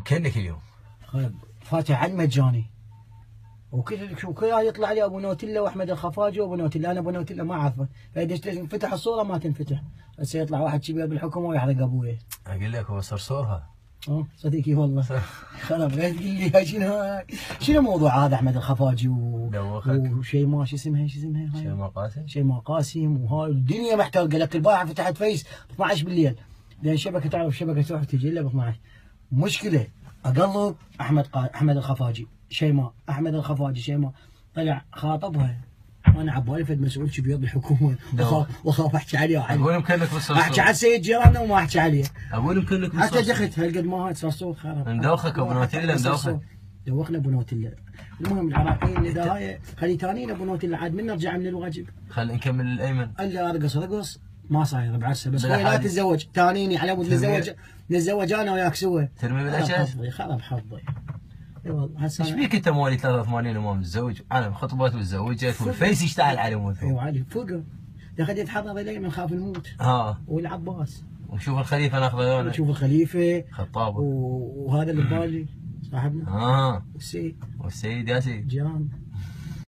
مكنك اليوم. فاتح عن مجاني. وكل يطلع لي ابو نوتيلا واحمد الخفاجي وابو نوتيلا، انا ابو نوتيلا ما اعرفه، فاذا تنفتح الصوره ما تنفتح، هسه يطلع واحد كبير بالحكومه ويحرق ابويه. اقول لك هو صرصورها. صديقي والله. خلاص لا تقول لي شنو الموضوع هذا احمد الخفاجي وشيماء شو اسمها شيماء قاسم. شيماء قاسم وهاي الدنيا محترقه لك. البارحه فتحت فيس 12 بالليل، لان شبكه تعرف شبكه تروح وتجي الا ب 12. مشكله اقلب احمد الخفاجي شيماء، احمد الخفاجي شيماء، طلع خاطبها. انا عبالي فد مسؤول كبير بالحكومه واخاف احكي عليه. اقول مكنك بالصرصور. احكي على سيد جيرانه وما احكي عليه. اقول مكنك بالصرصور. حتى دخلت هالقد ما هاي صرصور خرب. ندوخك ابو نوتيلا ندوخك. دوخنا ابو نوتيلا. المهم العراقيين الندايه خلي تانيين ابو نوتيلا عاد من نرجع من الواجب. خل نكمل الايمن. الا ارقص ما صاير بعرسه، بس هو لا تتزوج تانيني على مود نتزوج انا وياك سوا. ترمي بالاشياء. خرب حظي. اي والله هسه ايش بيك انت مواليد 83 وما متزوج؟ انا خطبت وتزوجت والفيس يشتغل على مود. ايوه عادي فوق. يا اخي يتحضر الي من خاف نموت. والعباس. وشوف الخليفه ناخذ لونه. نشوف الخليفه خطابه. وهذا اللي ببالي صاحبنا. والسيد ياسين جيران.